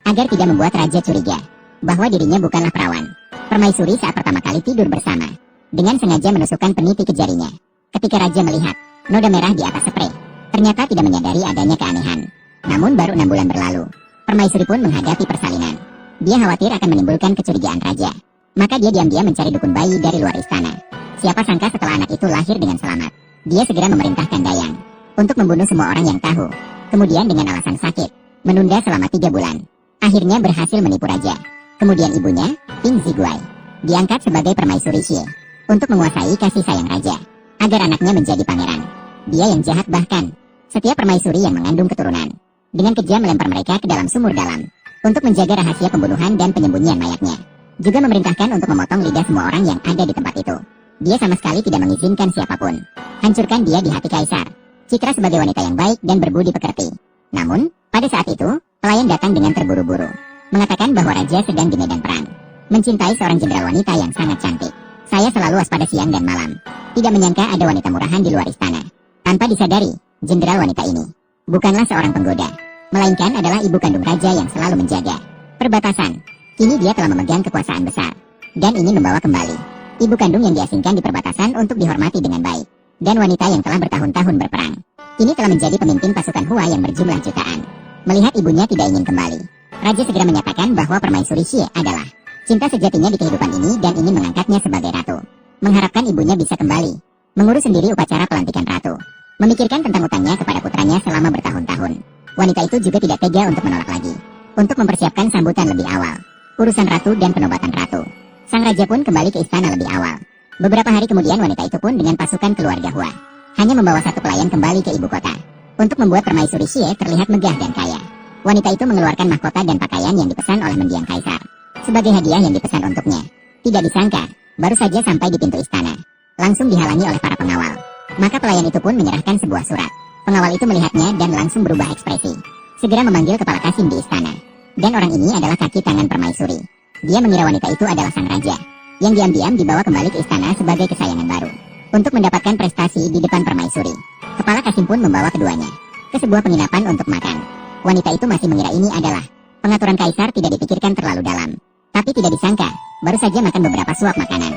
agar tidak membuat raja curiga bahwa dirinya bukanlah perawan. Permaisuri saat pertama kali tidur bersama, dengan sengaja menusukkan peniti ke jarinya. Ketika raja melihat noda merah di atas sprei, ternyata tidak menyadari adanya keanehan. Namun baru 6 bulan berlalu, permaisuri pun menghadapi persalinan. Dia khawatir akan menimbulkan kecurigaan raja. Maka dia diam-diam mencari dukun bayi dari luar istana. Siapa sangka setelah anak itu lahir dengan selamat, dia segera memerintahkan Dayang untuk membunuh semua orang yang tahu. Kemudian dengan alasan sakit, menunda selama 3 bulan. Akhirnya berhasil menipu raja. Kemudian ibunya, Ping Ziguai, diangkat sebagai permaisuri Xie untuk menguasai kasih sayang raja, agar anaknya menjadi pangeran. Dia yang jahat bahkan. Setiap permaisuri yang mengandung keturunan, dengan kejam melempar mereka ke dalam sumur dalam, untuk menjaga rahasia pembunuhan dan penyembunyian mayatnya. Juga memerintahkan untuk memotong lidah semua orang yang ada di tempat itu. Dia sama sekali tidak mengizinkan siapapun. Hancurkan dia di hati kaisar. Citra sebagai wanita yang baik dan berbudi pekerti. Namun, pada saat itu, pelayan datang dengan terburu-buru, mengatakan bahwa raja sedang di medan perang, mencintai seorang jenderal wanita yang sangat cantik. Saya selalu waspada siang dan malam, tidak menyangka ada wanita murahan di luar istana. Tanpa disadari, jenderal wanita ini bukanlah seorang penggoda, melainkan adalah ibu kandung raja yang selalu menjaga perbatasan. Kini dia telah memegang kekuasaan besar, dan ingin membawa kembali ibu kandung yang diasingkan di perbatasan untuk dihormati dengan baik. Dan wanita yang telah bertahun-tahun berperang, kini telah menjadi pemimpin pasukan Hua yang berjumlah jutaan. Melihat ibunya tidak ingin kembali, raja segera menyatakan bahwa permaisuri Xie adalah cinta sejatinya di kehidupan ini dan ingin mengangkatnya sebagai ratu. Mengharapkan ibunya bisa kembali mengurus sendiri upacara pelantikan ratu. Memikirkan tentang utangnya kepada putranya selama bertahun-tahun, wanita itu juga tidak tega untuk menolak lagi. Untuk mempersiapkan sambutan lebih awal, urusan ratu dan penobatan ratu, sang raja pun kembali ke istana lebih awal. Beberapa hari kemudian wanita itu pun dengan pasukan keluarga Hua hanya membawa satu pelayan kembali ke ibu kota untuk membuat permaisuri Xie terlihat megah dan kaya. Wanita itu mengeluarkan mahkota dan pakaian yang dipesan oleh mendiang kaisar sebagai hadiah yang dipesan untuknya. Tidak disangka, baru saja sampai di pintu istana, langsung dihalangi oleh para pengawal. Maka pelayan itu pun menyerahkan sebuah surat. Pengawal itu melihatnya dan langsung berubah ekspresi. Segera memanggil kepala kasim di istana. Dan orang ini adalah kaki tangan permaisuri. Dia mengira wanita itu adalah sang raja, yang diam-diam dibawa kembali ke istana sebagai kesayangan baru, untuk mendapatkan prestasi di depan permaisuri. Kepala kasim pun membawa keduanya ke sebuah penginapan untuk makan. Wanita itu masih mengira ini adalah pengaturan kaisar tidak dipikirkan terlalu dalam. Tapi tidak disangka, baru saja makan beberapa suap makanan,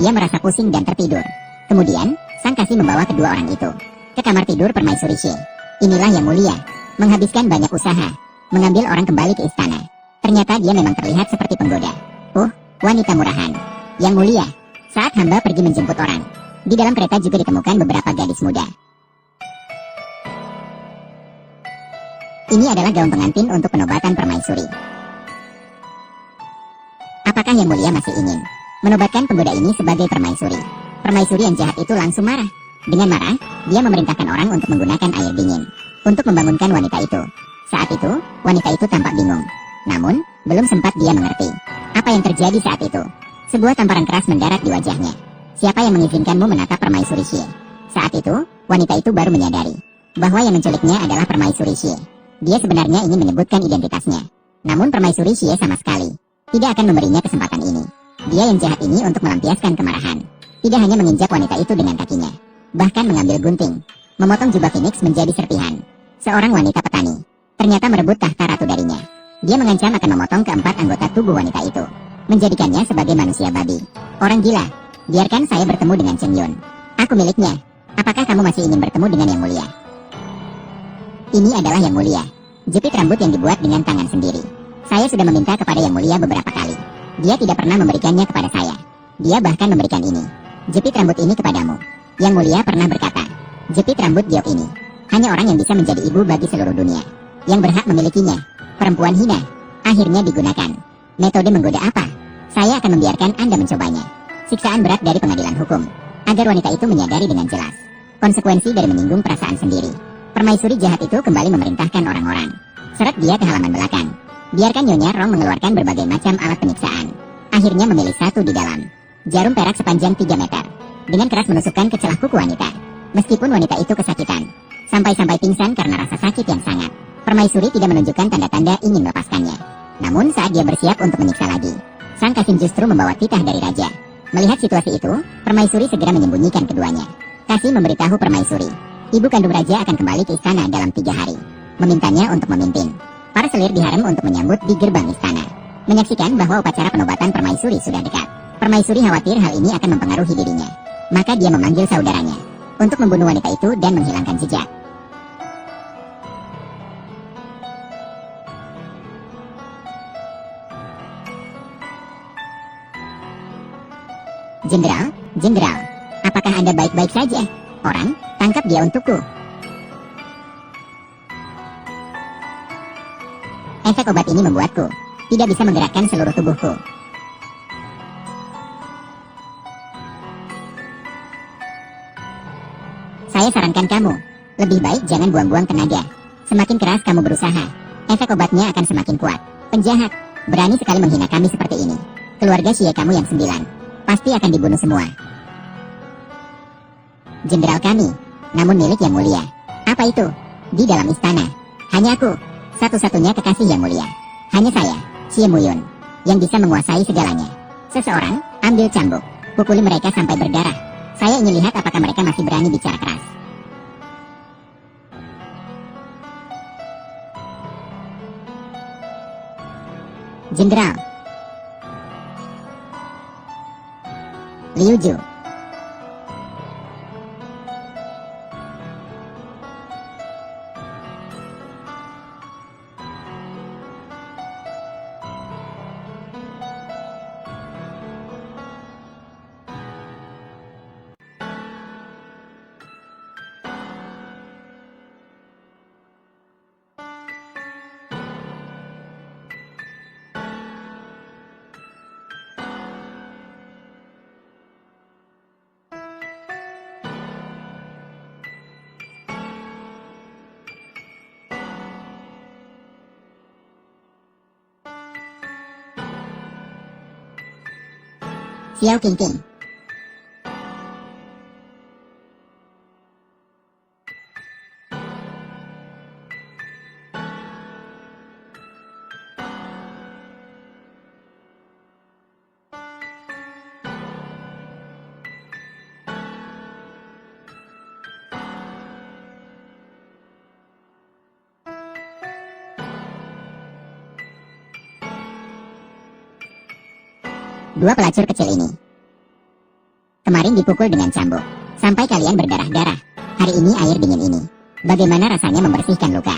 dia merasa pusing dan tertidur. Kemudian, sang kasih membawa kedua orang itu ke kamar tidur permaisuri Xie. Inilah yang mulia, menghabiskan banyak usaha, mengambil orang kembali ke istana. Ternyata dia memang terlihat seperti penggoda. Wanita murahan. Yang mulia, saat hamba pergi menjemput orang, di dalam kereta juga ditemukan beberapa gadis muda. Ini adalah gaun pengantin untuk penobatan permaisuri. Apakah yang mulia masih ingin menobatkan penggoda ini sebagai permaisuri? Permaisuri yang jahat itu langsung marah. Dengan marah, dia memerintahkan orang untuk menggunakan air dingin untuk membangunkan wanita itu. Saat itu, wanita itu tampak bingung. Namun, belum sempat dia mengerti apa yang terjadi saat itu. Sebuah tamparan keras mendarat di wajahnya. Siapa yang mengizinkanmu menatap permaisuri Xie? Saat itu, wanita itu baru menyadari bahwa yang menculiknya adalah permaisuri Xie. Dia sebenarnya ingin menyebutkan identitasnya. Namun permaisuri Xie sama sekali tidak akan memberinya kesempatan ini. Dia yang jahat ini untuk melampiaskan kemarahan, tidak hanya menginjak wanita itu dengan kakinya, bahkan mengambil gunting, memotong jubah Phoenix menjadi serpihan. Seorang wanita petani ternyata merebut tahta ratu darinya. Dia mengancam akan memotong keempat anggota tubuh wanita itu, menjadikannya sebagai manusia babi. Orang gila, biarkan saya bertemu dengan Chen Yun. Aku miliknya. Apakah kamu masih ingin bertemu dengan yang mulia? Ini adalah yang mulia. Jepit rambut yang dibuat dengan tangan sendiri. Saya sudah meminta kepada yang mulia beberapa kali. Dia tidak pernah memberikannya kepada saya. Dia bahkan memberikan ini. Jepit rambut ini kepadamu. Yang mulia pernah berkata, jepit rambut giok ini hanya orang yang bisa menjadi ibu bagi seluruh dunia yang berhak memilikinya. Perempuan hina akhirnya digunakan. Metode menggoda apa? Saya akan membiarkan Anda mencobanya. Siksaan berat dari pengadilan hukum, agar wanita itu menyadari dengan jelas konsekuensi dari menyinggung perasaan sendiri. Permaisuri jahat itu kembali memerintahkan orang-orang. Seret dia ke halaman belakang. Biarkan Nyonya Rong mengeluarkan berbagai macam alat penyiksaan. Akhirnya memilih satu di dalam jarum perak sepanjang 3 meter. Dengan keras menusukkan ke celah kuku wanita. Meskipun wanita itu kesakitan, sampai-sampai pingsan karena rasa sakit yang sangat, permaisuri tidak menunjukkan tanda-tanda ingin melepaskannya. Namun saat dia bersiap untuk menyiksa lagi, sang kasim justru membawa titah dari raja. Melihat situasi itu, permaisuri segera menyembunyikan keduanya. Kasim memberitahu permaisuri, ibu kandung raja akan kembali ke istana dalam 3 hari. Memintanya untuk memimpin Para selir diharem untuk menyambut di gerbang istana, menyaksikan bahwa upacara penobatan permaisuri sudah dekat. Permaisuri khawatir hal ini akan mempengaruhi dirinya. Maka dia memanggil saudaranya untuk membunuh wanita itu dan menghilangkan jejak. Jenderal, apakah Anda baik-baik saja? Orang, tangkap dia untukku. Efek obat ini membuatku tidak bisa menggerakkan seluruh tubuhku. Saya sarankan kamu, lebih baik jangan buang-buang tenaga. Semakin keras kamu berusaha, efek obatnya akan semakin kuat. Penjahat, berani sekali menghina kami seperti ini. Keluarga Xie kamu yang 9, pasti akan dibunuh semua. Jenderal kami, namun milik yang mulia. Apa itu? Di dalam istana, hanya aku, satu-satunya kekasih yang mulia. Hanya saya, Xie Muyun, yang bisa menguasai segalanya. Seseorang, ambil cambuk, pukuli mereka sampai berdarah. Saya ingin lihat apakah mereka masih berani bicara keras. Jenderal Liu Ju. Xiao Qingqing. Dua pelacur kecil ini kemarin dipukul dengan cambuk sampai kalian berdarah-darah. Hari ini air dingin ini, bagaimana rasanya membersihkan luka?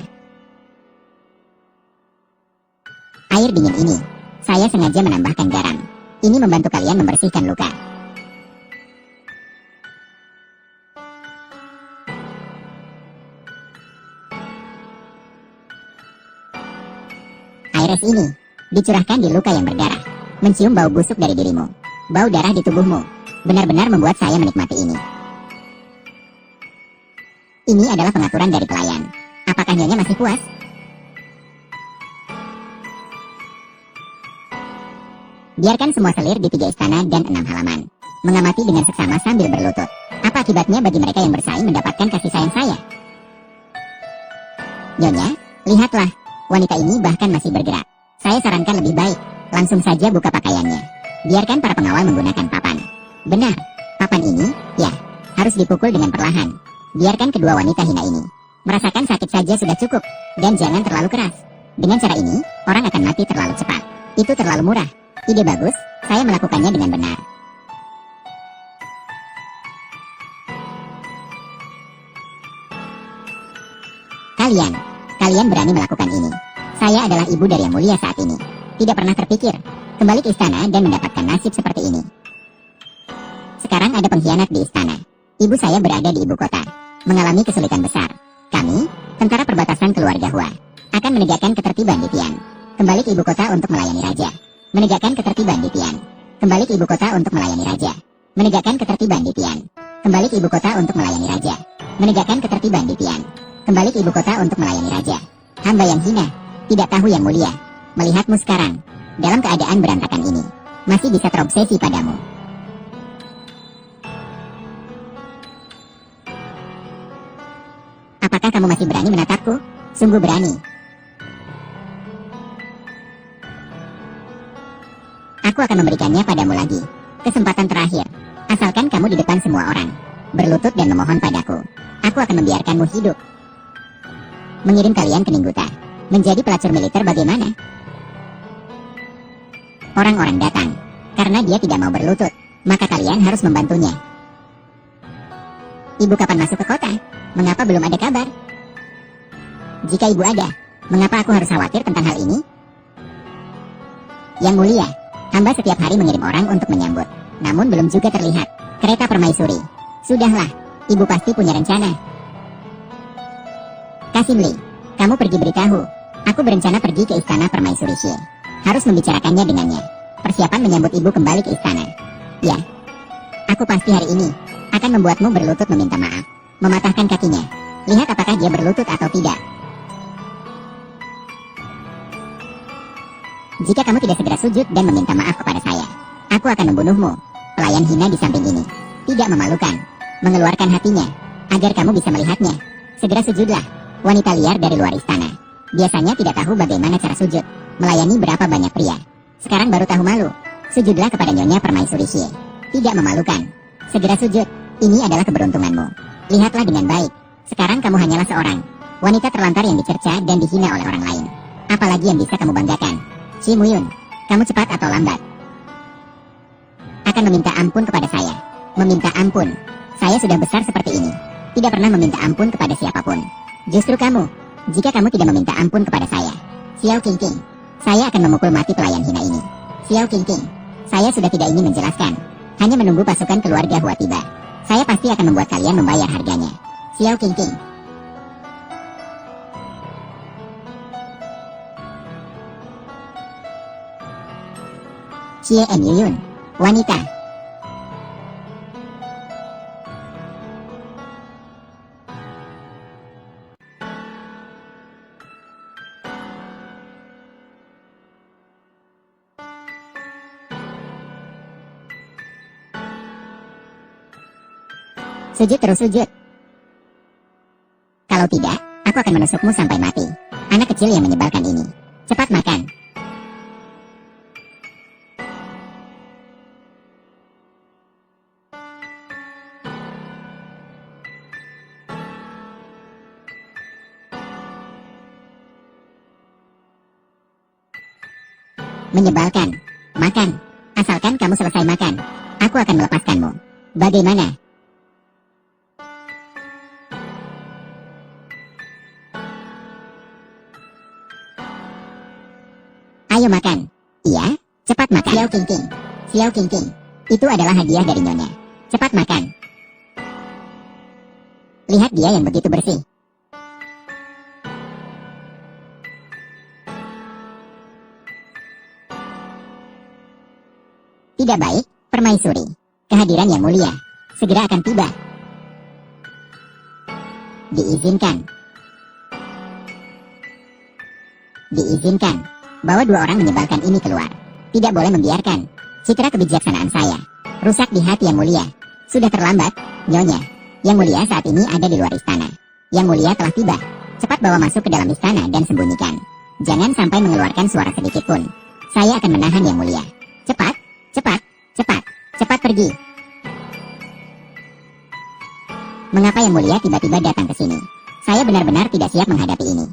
Air dingin ini, saya sengaja menambahkan garam. Ini membantu kalian membersihkan luka. Air es ini dicurahkan di luka yang berdarah. Mencium bau busuk dari dirimu, bau darah di tubuhmu, benar-benar membuat saya menikmati ini. Ini adalah pengaturan dari pelayan. Apakah Nyonya masih puas? Biarkan semua selir di 3 istana dan 6 halaman mengamati dengan seksama sambil berlutut. Apa akibatnya bagi mereka yang bersaing mendapatkan kasih sayang saya? Nyonya, lihatlah, wanita ini bahkan masih bergerak. Saya sarankan lebih baik langsung saja buka pakaiannya. Biarkan para pengawal menggunakan papan. Benar, papan ini, ya, harus dipukul dengan perlahan. Biarkan kedua wanita hina ini merasakan sakit saja sudah cukup, dan jangan terlalu keras. Dengan cara ini, orang akan mati terlalu cepat. Itu terlalu murah. Ide bagus, saya melakukannya dengan benar. Kalian berani melakukan ini. Saya adalah ibu dari yang mulia saat ini. Tidak pernah terpikir kembali ke istana dan mendapatkan nasib seperti ini. Sekarang ada pengkhianat di istana. Ibu saya berada di ibu kota, mengalami kesulitan besar. Kami, tentara perbatasan keluarga Hua, akan menegakkan ketertiban di Tian. Kembali ke ibu kota untuk melayani raja. Menegakkan ketertiban di Tian. Kembali ke ibu kota untuk melayani raja. Menegakkan ketertiban di Tian. Kembali ke ibu kota untuk melayani raja. Menegakkan ketertiban di Tian. Kembali ke ibu kota untuk melayani raja. Hamba yang hina, tidak tahu yang mulia. Melihatmu sekarang, dalam keadaan berantakan ini, masih bisa terobsesi padamu. Apakah kamu masih berani menatapku? Sungguh berani. Aku akan memberikannya padamu lagi. Kesempatan terakhir. Asalkan kamu di depan semua orang, berlutut dan memohon padaku. Aku akan membiarkanmu hidup. Mengirim kalian ke Ningguta. Menjadi pelacur militer bagaimana? Orang-orang datang. Karena dia tidak mau berlutut, maka kalian harus membantunya. Ibu kapan masuk ke kota? Mengapa belum ada kabar? Jika ibu ada, mengapa aku harus khawatir tentang hal ini? Yang mulia, hamba setiap hari mengirim orang untuk menyambut. Namun belum juga terlihat kereta permaisuri. Sudahlah, ibu pasti punya rencana. Kasim Lee, kamu pergi beritahu. Aku berencana pergi ke istana permaisuri Xie. Harus membicarakannya dengannya. Persiapan menyambut ibu kembali ke istana. Ya, aku pasti hari ini akan membuatmu berlutut meminta maaf. Mematahkan kakinya. Lihat apakah dia berlutut atau tidak. Jika kamu tidak segera sujud dan meminta maaf kepada saya, aku akan membunuhmu. Pelayan hina di samping ini. Tidak memalukan. Mengeluarkan hatinya, agar kamu bisa melihatnya. Segera sujudlah. Wanita liar dari luar istana. Biasanya tidak tahu bagaimana cara sujud. Melayani berapa banyak pria. Sekarang baru tahu malu. Sujudlah kepada Nyonya Permaisuri Xie. Tidak memalukan. Segera sujud. Ini adalah keberuntunganmu. Lihatlah dengan baik. Sekarang kamu hanyalah seorang wanita terlantar yang dicerca dan dihina oleh orang lain. Apalagi yang bisa kamu banggakan? Xie Muyun, kamu cepat atau lambat akan meminta ampun kepada saya. Meminta ampun. Saya sudah besar seperti ini, tidak pernah meminta ampun kepada siapapun. Justru kamu, jika kamu tidak meminta ampun kepada saya, Xiao Qingqing, saya akan memukul mati pelayan hina ini. Xiao Qingqing, saya sudah tidak ingin menjelaskan. Hanya menunggu pasukan keluarga Hua tiba. Saya pasti akan membuat kalian membayar harganya. Xiao Qingqing. Xie En Yuyun, wanita. Sujud terus sujud. Kalau tidak, aku akan menusukmu sampai mati. Anak kecil yang menyebalkan ini. Cepat makan. Menyebalkan. Makan. Asalkan kamu selesai makan, aku akan melepaskanmu. Bagaimana? Ayo makan. Iya, cepat makan. Xiao Qingqing. Xiao Qingqing. Itu adalah hadiah dari Nyonya. Cepat makan. Lihat dia yang begitu bersih. Tidak baik, permaisuri. Kehadiran yang mulia segera akan tiba. Diizinkan. Diizinkan. Bawa dua orang menyebalkan ini keluar. Tidak boleh membiarkan citra kebijaksanaan saya rusak di hati yang mulia. Sudah terlambat, Nyonya. Yang mulia saat ini ada di luar istana. Yang mulia telah tiba. Cepat bawa masuk ke dalam istana dan sembunyikan. Jangan sampai mengeluarkan suara sedikit pun. Saya akan menahan yang mulia. Cepat, cepat, cepat, cepat pergi. Mengapa yang mulia tiba-tiba datang ke sini? Saya benar-benar tidak siap menghadapi ini.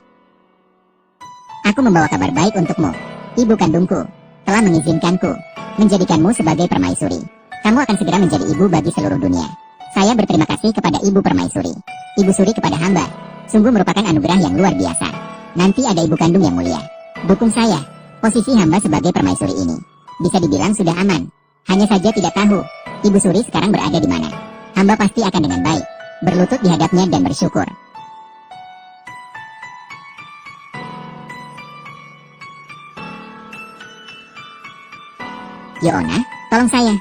Aku membawa kabar baik untukmu. Ibu kandungku telah mengizinkanku menjadikanmu sebagai permaisuri. Kamu akan segera menjadi ibu bagi seluruh dunia. Saya berterima kasih kepada ibu permaisuri. Ibu suri kepada hamba. Sungguh merupakan anugerah yang luar biasa. Nanti ada ibu kandung yang mulia. Dukung saya. Posisi hamba sebagai permaisuri ini bisa dibilang sudah aman. Hanya saja tidak tahu ibu suri sekarang berada di mana. Hamba pasti akan dengan baik berlutut di hadapnya dan bersyukur. Yoona, tolong saya.